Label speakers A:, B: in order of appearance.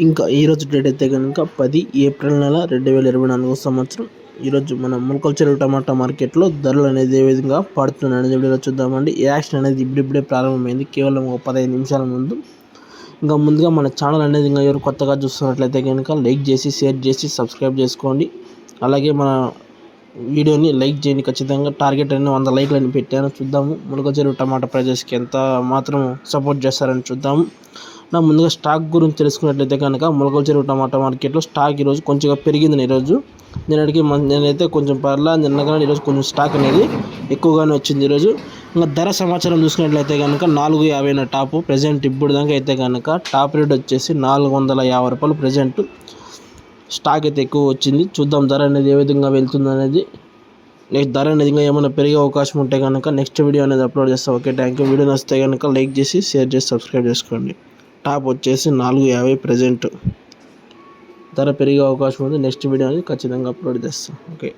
A: ఇంకా ఈరోజు డేట్ అయితే కనుక 10 ఏప్రిల్ నెల 2024 సంవత్సరం. ఈరోజు మన ములకల్చెరు టమాటా మార్కెట్లో ధరలు అనేది ఏ విధంగా పడుతున్నాయి అనేది వీడియోలో చూద్దామండి. ఈ యాక్షన్ అనేది ఇప్పుడిప్పుడే ప్రారంభమైంది, కేవలం ఒక 15 నిమిషాల ముందు. ఇంకా ముందుగా మన ఛానల్ అనేది ఇంకా ఎవరు కొత్తగా చూస్తున్నట్లయితే కనుక లైక్ చేసి, షేర్ చేసి, సబ్స్క్రైబ్ చేసుకోండి. అలాగే మన వీడియోని లైక్ చేయండి ఖచ్చితంగా. టార్గెట్ అనేది 100 లైక్లని పెట్టాను, చూద్దాము ములకల్చెరు టమాటా ప్రైజెస్కి ఎంత మాత్రం సపోర్ట్ చేస్తారని చూద్దాము. ముందుగా స్టాక్ గురించి తెలుసుకున్నట్లయితే కనుక ములకల్చెరు టమాటా మార్కెట్లో స్టాక్ ఈరోజు కొంచెం పెరిగింది. ఈరోజు నేనైతే కొంచెం పర్లా, నిన్నగానే ఈరోజు కొంచెం స్టాక్ అనేది ఎక్కువగానే వచ్చింది ఈరోజు. ఇంకా ధర సమాచారం చూసుకున్నట్లయితే కనుక 450 టాపు ప్రజెంట్. ఇప్పుడు దాకా అయితే కనుక టాప్ రేట్ వచ్చేసి 450 రూపాయలు ప్రజెంట్. స్టాక్ అయితే ఎక్కువ వచ్చింది, చూద్దాం ధర అనేది ఏ విధంగా వెళ్తుంది అనేది. నెక్స్ట్ ధర అనేది ఇంకా ఏమైనా పెరిగే అవకాశం ఉంటే కనుక నెక్స్ట్ వీడియో అనేది అప్లోడ్ చేస్తాం. Okay, thank you. వీడియో నచ్చితే కనుక లైక్ చేసి, షేర్ చేసి, సబ్స్క్రైబ్ చేసుకోండి. టాప్ వచ్చేసి 450 ప్రజెంట్. ధర పెరిగే అవకాశం ఉంది, నెక్స్ట్ వీడియో అనేది ఖచ్చితంగా అప్లోడ్ చేస్తాం. ఓకే.